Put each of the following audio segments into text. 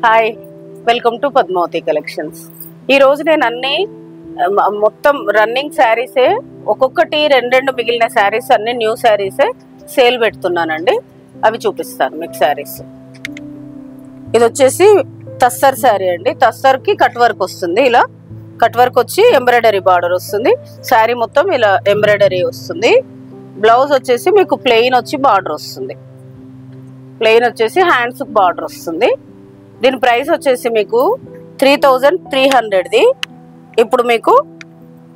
Hi, welcome to Padmavati collections. ఈరోజు నేను అన్ని మొత్తం రన్నింగ్ శారీసే, ఒక్కొక్కటి రెండు మిగిలిన శారీస్ అన్ని న్యూ శారీసే సేల్ పెడుతున్నానండి. అవి చూపిస్తాను మీకు శారీస్. ఇది వచ్చేసి తస్సర్ శారీ అండి. తస్సర్కి కట్ వర్క్ వస్తుంది. ఇలా కట్ వర్క్ వచ్చి ఎంబ్రాయిడరీ బార్డర్ వస్తుంది. శారీ మొత్తం ఇలా ఎంబ్రాయిడరీ వస్తుంది. బ్లౌజ్ వచ్చేసి మీకు ప్లెయిన్ వచ్చి బార్డర్ వస్తుంది. ప్లెయిన్ వచ్చేసి హ్యాండ్స్ బార్డర్ వస్తుంది. దీని ప్రైస్ వచ్చేసి మీకు 3300ది ఇప్పుడు మీకు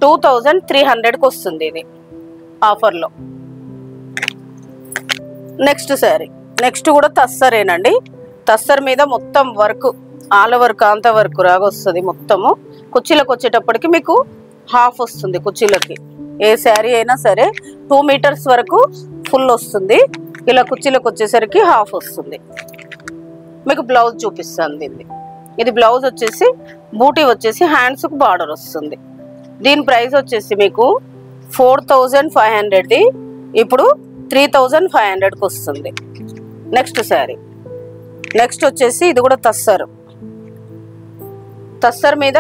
2300కి వస్తుంది. ఇది ఆఫర్లో. నెక్స్ట్ శారీ, నెక్స్ట్ కూడా తస్సరేనండి. తస్సర్ మీద మొత్తం వర్క్, ఆల్ ఓవర్ కాంత వర్క్ రాగా వస్తుంది. మొత్తము కుర్చీలకు వచ్చేటప్పటికి మీకు హాఫ్ వస్తుంది. కుర్చీలకి ఏ శారీ అయినా సరే 2 మీటర్స్ వరకు ఫుల్ వస్తుంది. ఇలా కుర్చీలకు వచ్చేసరికి హాఫ్ వస్తుంది. మీకు బ్లౌజ్ చూపిస్తాను దీన్ని. ఇది బ్లౌజ్ వచ్చేసి బూటీ వచ్చేసి హ్యాండ్స్కి బార్డర్ వస్తుంది. దీని ప్రైస్ వచ్చేసి మీకు 4500ది ఇప్పుడు 3500కి వస్తుంది. నెక్స్ట్ శారీ, నెక్స్ట్ వచ్చేసి ఇది కూడా తస్సర్. తస్సర్ మీద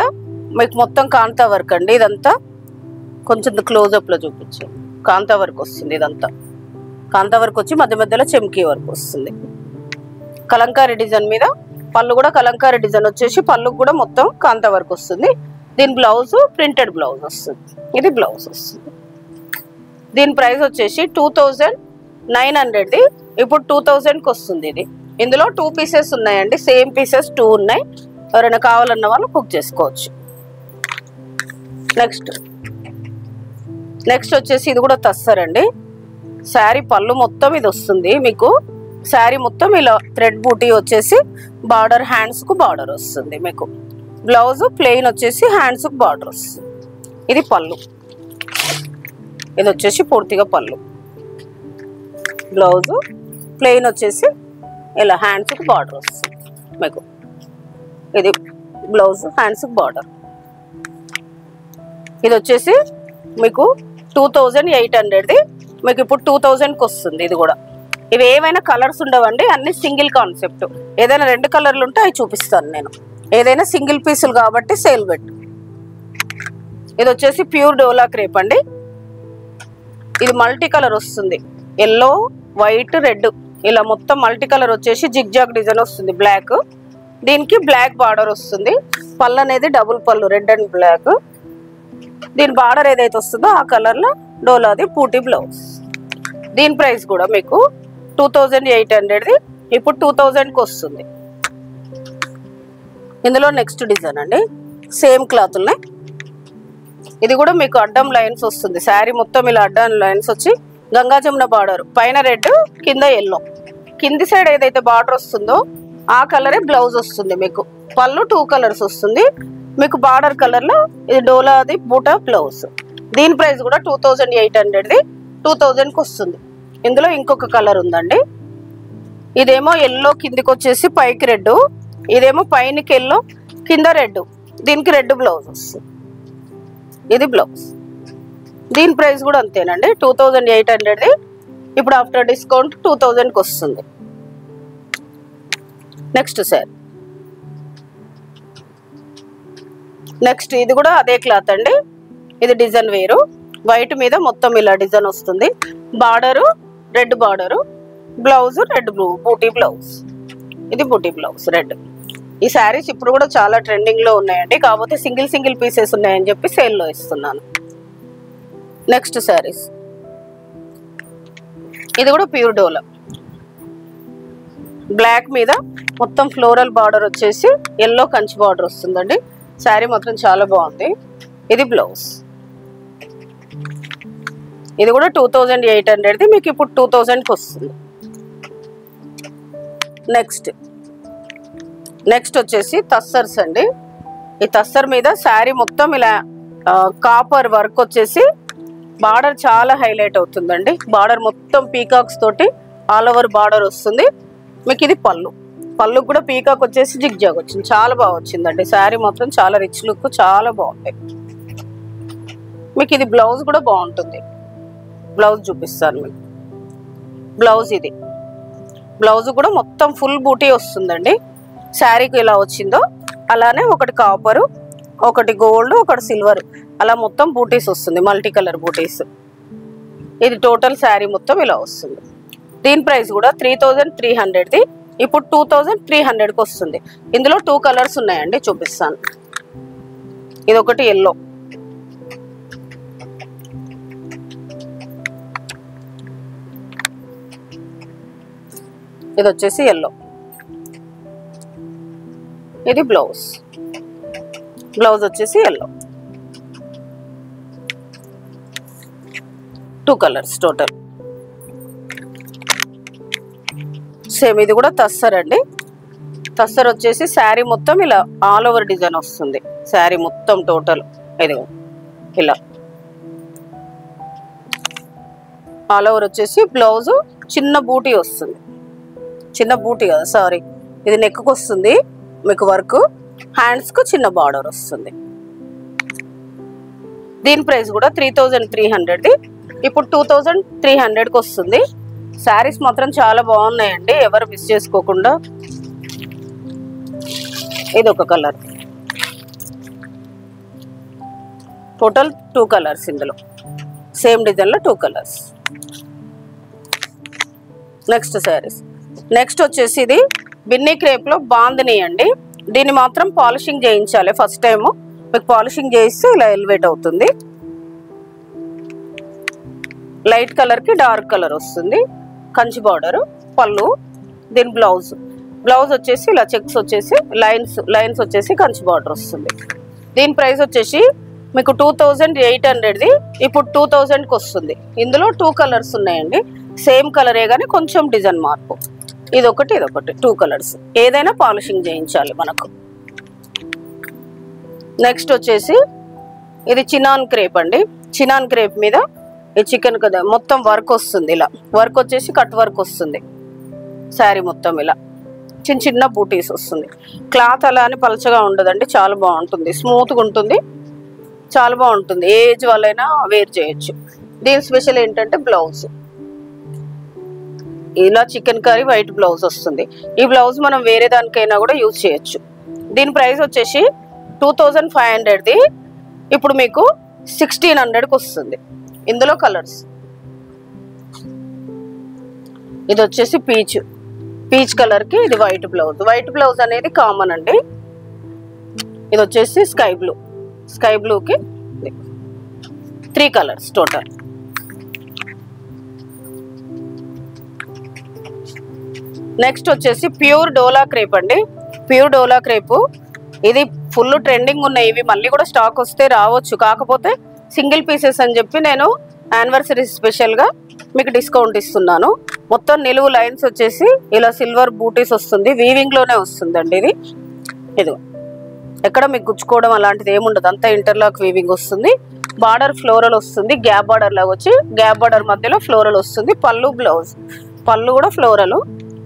మీకు మొత్తం కాంతా వర్క్ అండి. ఇదంతా కొంచెం క్లోజప్లో చూపించాను. కాంతా వర్క్ వస్తుంది. ఇదంతా కాంతా వర్క్ వచ్చి మధ్య మధ్యలో చెమ్కీ వర్క్ వస్తుంది. కలంకారీ డిజైన్ మీద పళ్ళు కూడా కలంకారీ డిజైన్ వచ్చేసి పళ్ళుకు కూడా మొత్తం కాంతా వర్క్ వస్తుంది. దీని బ్లౌజ్ ప్రింటెడ్ బ్లౌజ్ వస్తుంది. ఇది బ్లౌజ్ వస్తుంది. దీని ప్రైస్ వచ్చేసి 2900ది ఇప్పుడు 2000కి వస్తుంది. ఇది ఇందులో 2 పీసెస్ ఉన్నాయండి. సేమ్ పీసెస్ 2 ఉన్నాయి. ఎవరైనా కావాలన్న వాళ్ళు బుక్ చేసుకోవచ్చు. నెక్స్ట్ వచ్చేసి ఇది కూడా తస్సర్ అండి. శారీ పళ్ళు మొత్తం ఇది వస్తుంది. మీకు శారీ మొత్తం ఇలా థ్రెడ్ బూటీ వచ్చేసి బార్డర్ హ్యాండ్స్కు బార్డర్ వస్తుంది. మీకు బ్లౌజ్ ప్లెయిన్ వచ్చేసి హ్యాండ్స్కు బార్డర్ వస్తుంది. ఇది పళ్ళు. ఇది వచ్చేసి పూర్తిగా పళ్ళు. బ్లౌజ్ ప్లెయిన్ వచ్చేసి ఇలా హ్యాండ్స్కు బార్డర్ వస్తుంది. మీకు ఇది బ్లౌజ్ హ్యాండ్స్కు బార్డర్. ఇది వచ్చేసి మీకు 2800ది మీకు ఇప్పుడు 2000కి వస్తుంది. ఇది కూడా ఇవి ఏమైనా కలర్స్ ఉండవండి. అన్ని సింగిల్ కాన్సెప్ట్. ఏదైనా 2 కలర్లు ఉంటే అవి చూపిస్తాను నేను. ఏదైనా సింగిల్ పీసులు కాబట్టి సేల్ పెట్టు. ఇది వచ్చేసి ప్యూర్ డోలా క్రేప్ అండి. ఇది మల్టీ కలర్ వస్తుంది. ఎల్లో, వైట్, రెడ్ ఇలా మొత్తం మల్టీ కలర్ వచ్చేసి జిగ్జాగ్ డిజైన్ వస్తుంది. బ్లాక్, దీనికి బ్లాక్ బార్డర్ వస్తుంది. పళ్ళు అనేది డబుల్ పళ్ళు, రెడ్ అండ్ బ్లాక్. దీని బార్డర్ ఏదైతే వస్తుందో ఆ కలర్లో డోలాది పూటీ బ్లౌజ్. దీని ప్రైస్ కూడా మీకు 2800ది ఇప్పుడు 2000కి వస్తుంది. ఇందులో నెక్స్ట్ డిజైన్ అండి. సేమ్ క్లాత్ ఉన్నాయి. ఇది కూడా మీకు అడ్డం లైన్స్ వస్తుంది. శారీ మొత్తం ఇలా అడ్డం లైన్స్ వచ్చి గంగా జమున బార్డర్, పైన రెడ్ కింద ఎల్లో. కింది సైడ్ ఏదైతే బార్డర్ వస్తుందో ఆ కలరే బ్లౌజ్ వస్తుంది. మీకు పళ్ళు 2 కలర్స్ వస్తుంది. మీకు బార్డర్ కలర్లో ఇది డోలాది బూటా బ్లౌజ్. దీని ప్రైస్ కూడా 2800ది 2000కి వస్తుంది. ఇందులో ఇంకొక కలర్ ఉందండి. ఇదేమో ఎల్లో కిందికి వచ్చేసి పైకి రెడ్, ఇదేమో పైనకి ఎల్లో కింద రెడ్. దీనికి రెడ్ బ్లౌజ్ వస్తుంది. ఇది బ్లౌజ్. దీని ప్రైస్ కూడా అంతేనండి, 2800ది ఇప్పుడు ఆఫ్టర్ డిస్కౌంట్ 2000కి వస్తుంది. నెక్స్ట్ సార్, నెక్స్ట్ ఇది కూడా అదే క్లాత్ అండి. ఇది డిజైన్ వేరు. వైట్ మీద మొత్తం ఇలా డిజైన్ వస్తుంది. Border red border, blouse red బూటీ బ్లౌజ్. ఇది బూటీ బ్లౌజ్ రెడ్. ఈ శారీస్ ఇప్పుడు కూడా చాలా ట్రెండింగ్లో ఉన్నాయండి. కాకపోతే సింగిల్ పీసెస్ ఉన్నాయని చెప్పి సేల్లో ఇస్తున్నాను. నెక్స్ట్ శారీస్, ఇది కూడా ప్యూర్ డోలా. బ్లాక్ మీద మొత్తం ఫ్లోరల్ బార్డర్ వచ్చేసి ఎల్లో కంచి బార్డర్ వస్తుందండి. శారీ మాత్రం చాలా బాగుంది. ఇది బ్లౌజ్. ఇది కూడా 2800ది మీకు ఇప్పుడు 2000కి వస్తుంది. నెక్స్ట్ వచ్చేసి తస్సర్స్ అండి. ఈ తస్సర్ మీద శారీ మొత్తం ఇలా కాపర్ వర్క్ వచ్చేసి బార్డర్ చాలా హైలైట్ అవుతుందండి. బార్డర్ మొత్తం పీకాక్స్ తోటి ఆల్ ఓవర్ బార్డర్ వస్తుంది. మీకు ఇది పళ్ళు. పళ్ళుకు కూడా పీకాక్ వచ్చేసి జిగ్జాగ్ వచ్చింది. చాలా బాగా వచ్చిందండి. శారీ మొత్తం చాలా రిచ్ లుక్, చాలా బాగుంది. మీకు ఇది బ్లౌజ్ కూడా బాగుంటుంది. బ్లౌజ్ చూపిస్తాను మీకు. బ్లౌజ్ ఇది బ్లౌజ్ కూడా మొత్తం ఫుల్ బూటీ వస్తుందండి. శారీకి ఎలా వచ్చిందో అలానే ఒకటి కాపరు, ఒకటి గోల్డ్, ఒకటి సిల్వర్, అలా మొత్తం బూటీస్ వస్తుంది, మల్టీ కలర్ బూటీస్. ఇది టోటల్ శారీ మొత్తం ఇలా వస్తుంది. దీని ప్రైస్ కూడా 3300ది ఇప్పుడు 2300కి వస్తుంది. ఇందులో 2 కలర్స్ ఉన్నాయండి, చూపిస్తాను. ఇది ఒకటి ఎల్లో, ఇది వచ్చేసి ఎల్లో. ఇది బ్లౌజ్, బ్లౌజ్ వచ్చేసి ఎల్లో. 2 colours total. సేమ్ ఇది కూడా తస్సర్ అండి. తస్సర్ వచ్చేసి శారీ మొత్తం ఇలా ఆల్ ఓవర్ డిజైన్ వస్తుంది. శారీ మొత్తం టోటల్ ఇది ఇలా ఆల్ ఓవర్ వచ్చేసి బ్లౌజ్ చిన్న బూటీ వస్తుంది. చిన్న బూటీ కదా, సారీ, ఇది నెక్కు వస్తుంది మీకు వర్క్, హ్యాండ్స్కు చిన్న బార్డర్ వస్తుంది. దీని ప్రైస్ కూడా 3300ది ఇప్పుడు 2300కి వస్తుంది. శారీస్ మాత్రం చాలా బాగున్నాయండి, ఎవరు మిస్ చేసుకోకుండా. ఇది ఒక కలర్, టోటల్ 2 కలర్స్ ఇందులో, సేమ్ డిజైన్లో 2 కలర్స్. నెక్స్ట్ శారీస్. నెక్స్ట్ వచ్చేసి ఇది బిన్నీ క్రేప్లో బాందిని అండి. దీన్ని మాత్రం పాలిషింగ్ చేయించాలి ఫస్ట్ టైము. మీకు పాలిషింగ్ చేయిస్తే ఇలా ఎలివేట్ అవుతుంది. లైట్ కలర్కి డార్క్ కలర్ వస్తుంది, కంచి బార్డర్, పళ్ళు. దీని బ్లౌజ్, బ్లౌజ్ వచ్చేసి ఇలా చెక్స్ వచ్చేసి లైన్స్ వచ్చేసి కంచి బార్డర్ వస్తుంది. దీని ప్రైస్ వచ్చేసి మీకు 2800ది ఇప్పుడు 2000కి వస్తుంది. ఇందులో 2 కలర్స్ ఉన్నాయండి, సేమ్ కలరే కానీ కొంచెం డిజైన్ మార్పు. ఇదొకటి ఇదొకటి 2 కలర్స్. ఏదైనా పాలిషింగ్ చేయించాలి మనకు. నెక్స్ట్ వచ్చేసి ఇది చినాన్ క్రేప్ అండి. చినాన్ క్రేప్ మీద ఈ చికెన్ కదా మొత్తం వర్క్ వస్తుంది. ఇలా వర్క్ వచ్చేసి కట్ వర్క్ వస్తుంది. శారీ మొత్తం ఇలా చిన్న చిన్న బూటీస్ వస్తుంది. క్లాత్ అలా అని పలచగా ఉండదండి, చాలా బాగుంటుంది, స్మూత్గా ఉంటుంది, చాలా బాగుంటుంది. ఏ ఏజ్ వాళ్ళైనా వేర్ చేయొచ్చు. దీని స్పెషల్ ఏంటంటే బ్లౌజ్ ఇలా చికెన్ కర్రీ వైట్ బ్లౌజ్ వస్తుంది. ఈ బ్లౌజ్ మనం వేరే దానికైనా కూడా యూజ్ చేయొచ్చు. దీని ప్రైస్ వచ్చేసి 2500ది ఇప్పుడు మీకు 1600కి వస్తుంది. ఇందులో కలర్స్, ఇది వచ్చేసి పీచ్ కలర్కి ఇది వైట్ బ్లౌజ్. వైట్ బ్లౌజ్ అనేది కామన్ అండి. ఇది వచ్చేసి స్కై బ్లూకి 3 కలర్స్ టోటల్. నెక్స్ట్ వచ్చేసి ప్యూర్ డోలా క్రేప్ అండి. ప్యూర్ డోలా క్రేపు ఇది ఫుల్ ట్రెండింగ్ ఉన్నాయి. ఇవి మళ్ళీ కూడా స్టాక్ వస్తే రావచ్చు, కాకపోతే సింగిల్ పీసెస్ అని చెప్పి నేను యానివర్సరీ స్పెషల్గా మీకు డిస్కౌంట్ ఇస్తున్నాను. మొత్తం నిలువు లైన్స్ వచ్చేసి ఇలా సిల్వర్ బూటీస్ వస్తుంది, వీవింగ్లోనే వస్తుందండి. ఇది ఎక్కడ మీకు గుచ్చుకోవడం అలాంటిది ఏముండదు, అంతా ఇంటర్లాక్ వీవింగ్ వస్తుంది. బార్డర్ ఫ్లోరల్ వస్తుంది, గ్యాప్ బార్డర్ లాగా వచ్చి గ్యాప్ బార్డర్ మధ్యలో ఫ్లోరల్ వస్తుంది. పళ్ళు బ్లౌజ్, పళ్ళు కూడా ఫ్లోరల్.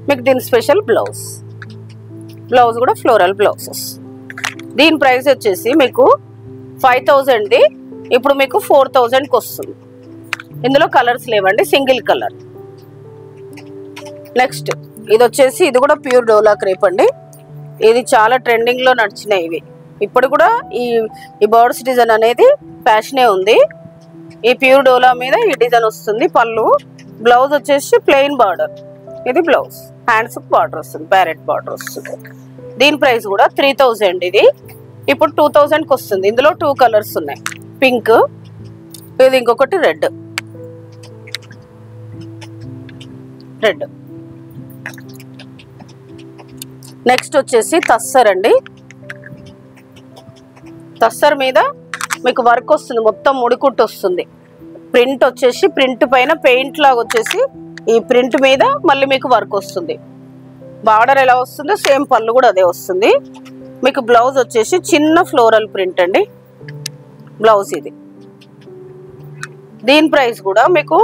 మీకు దీని స్పెషల్ బ్లౌజ్ కూడా ఫ్లోరల్ బ్లౌజెస్. దీని ప్రైస్ వచ్చేసి మీకు 5000ది ఇప్పుడు మీకు 4000కి వస్తుంది. ఇందులో కలర్స్ లేవండి, సింగిల్ కలర్. నెక్స్ట్ ఇది వచ్చేసి ఇది కూడా ప్యూర్ డోలా క్రేప్ అండి. ఇది చాలా ట్రెండింగ్లో నడిచినాయి ఇవి. ఇప్పుడు కూడా ఈ బర్డ్స్ డిజైన్ అనేది ఫ్యాషనే ఉంది. ఈ ప్యూర్ డోలా మీద ఈ డిజైన్ వస్తుంది. పళ్ళు, బ్లౌజ్ వచ్చేసి ప్లెయిన్ బార్డర్. ఇది బ్లౌజ్, హ్యాండ్స్ బార్డర్ వస్తుంది, ప్యారెట్ బార్డర్ వస్తుంది. దీని ప్రైస్ కూడా 3000 ఇది ఇప్పుడు 2000కి వస్తుంది. ఇందులో 2 కలర్స్ ఉన్నాయి, పింక్, ఇది ఇంకొకటి రెడ్. నెక్స్ట్ వచ్చేసి తస్సర్ అండి. తస్సర్ మీద మీకు వర్క్ వస్తుంది, మొత్తం ముడికుట్టు వస్తుంది. ప్రింట్ వచ్చేసి ప్రింట్ పైన పెయింట్ లాగా వచ్చేసి ఈ ప్రింట్ మీద మళ్ళీ మీకు వర్క్ వస్తుంది. బార్డర్ ఎలా వస్తుందో సేమ్ పళ్ళు కూడా అదే వస్తుంది. మీకు బ్లౌజ్ వచ్చేసి చిన్న ఫ్లోరల్ ప్రింట్ అండి బ్లౌజ్ ఇది. దీని ప్రైస్ కూడా మీకు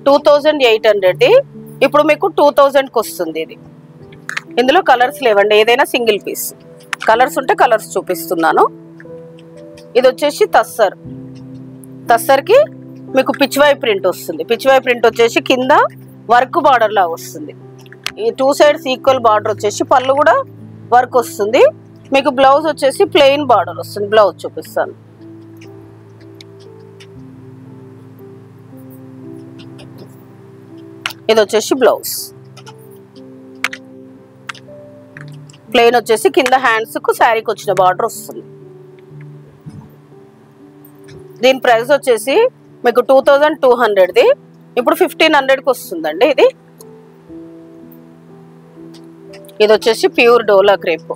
2800ది ఇప్పుడు మీకు 2000కి వస్తుంది. ఇది ఇందులో కలర్స్ లేవండి, ఏదైనా సింగిల్ పీస్. కలర్స్ ఉంటే కలర్స్ చూపిస్తున్నాను. ఇది వచ్చేసి తస్సర్కి మీకు పిచ్వై ప్రింట్ వస్తుంది. పిచ్వై ప్రింట్ వచ్చేసి కింద వర్క్ బార్డర్ లాగా వస్తుంది. ఈ 2 సైడ్స్ ఈక్వల్ బార్డర్ వచ్చేసి పళ్ళు కూడా వర్క్ వస్తుంది. మీకు బ్లౌజ్ వచ్చేసి ప్లెయిన్ బార్డర్ వస్తుంది. బ్లౌజ్ చూపిస్తాను. ఇది వచ్చేసి బ్లౌజ్. ప్లెయిన్ వచ్చేసి కింద హ్యాండ్స్ కు శారీకి వచ్చిన బార్డర్ వస్తుంది. దీని ప్రైస్ వచ్చేసి మీకు 2200ది ఇప్పుడు 1500కి వస్తుందండి. ఇది వచ్చేసి ప్యూర్ డోలా క్రేప్.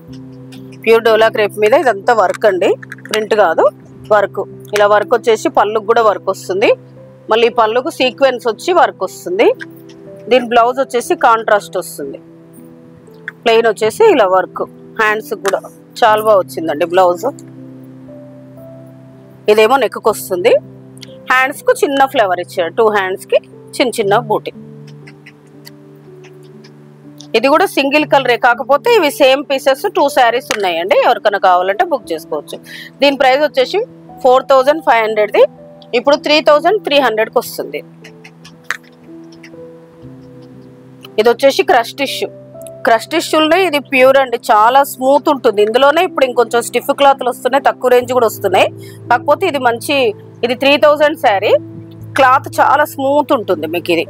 ప్యూర్ డోలా క్రేప్ మీద ఇదంతా వర్క్ అండి, ప్రింట్ కాదు, వర్క్. ఇలా వర్క్ వచ్చేసి పళ్ళుకు కూడా వర్క్ వస్తుంది. మళ్ళీ పళ్ళుకు సీక్వెన్స్ వచ్చి వర్క్ వస్తుంది. దీని బ్లౌజ్ వచ్చేసి కాంట్రాస్ట్ వస్తుంది. ప్లెయిన్ వచ్చేసి ఇలా వర్క్, హ్యాండ్స్ కూడా చాలా బాగా వచ్చిందండి బ్లౌజ్. ఇదేమో నెక్కు వస్తుంది. హ్యాండ్స్ కు చిన్న ఫ్లవర్ ఇచ్చాడు, 2 హ్యాండ్స్ కి చిన్న చిన్న బూటీ. ఇది కూడా సింగిల్ కలరే, కాకపోతే ఇవి సేమ్ పీసెస్ 2 శారీస్ ఉన్నాయండి. ఎవరికైనా కావాలంటే బుక్ చేసుకోవచ్చు. దీని ప్రైస్ వచ్చేసి 4500ది ఇప్పుడు 3300కి వస్తుంది. ఇది వచ్చేసి క్రష్ టిష్యూ. క్రష్ టిష్యూలో ఇది ప్యూర్ అండి, చాలా స్మూత్ ఉంటుంది. ఇందులోనే ఇప్పుడు ఇంకొంచెం స్టిఫ్ క్లాత్లు వస్తున్నాయి, తక్కువ రేంజ్ కూడా వస్తున్నాయి. కాకపోతే ఇది మంచి, ఇది 3000 శారీ. క్లాత్ చాలా స్మూత్ ఉంటుంది మీకు. ఇది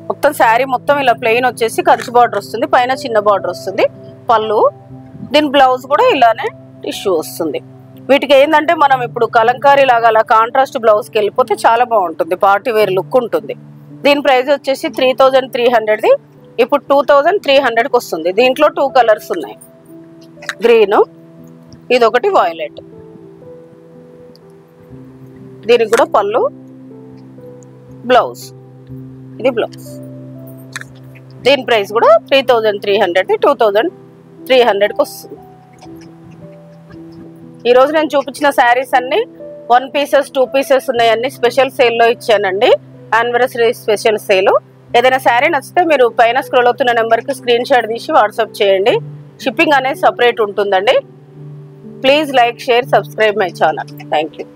మొత్తం శారీ మొత్తం ఇలా ప్లెయిన్ వచ్చేసి కంచి బార్డర్ వస్తుంది, పైన చిన్న బార్డర్ వస్తుంది పళ్ళు. దీని బ్లౌజ్ కూడా ఇలానే టిష్యూ వస్తుంది. వీటికి ఏంటంటే మనం ఇప్పుడు కలంకారీ లాగా అలా కాంట్రాస్ట్ బ్లౌజ్కి వెళ్ళిపోతే చాలా బాగుంటుంది, పార్టీ వేర్ లుక్ ఉంటుంది. దీని ప్రైస్ వచ్చేసి 3300ది ఇప్పుడు 2300కి వస్తుంది. దీంట్లో 2 కలర్స్ ఉన్నాయి, గ్రీన్, ఇది ఒకటి వాయిలెట్. దీనికి కూడా పళ్ళు, బ్లౌజ్, ఇది బ్లౌజ్. దీని ప్రైస్ కూడా 3300ది 2300కి వస్తుంది. ఈరోజు నేను చూపించిన శారీస్ అన్ని 1 పీసెస్ 2 పీసెస్ ఉన్నాయి, అన్ని స్పెషల్ సేల్లో ఇచ్చానండి, యానివర్సరీ స్పెషల్ సేల్. ఏదైనా శారీ నచ్చితే మీరు పైన స్క్రోల్ అవుతున్న నెంబర్కి స్క్రీన్ షాట్ తీసి వాట్సాప్ చేయండి. షిప్పింగ్ అనేది సపరేట్ ఉంటుందండి. Please like, share, subscribe my channel. Thank you.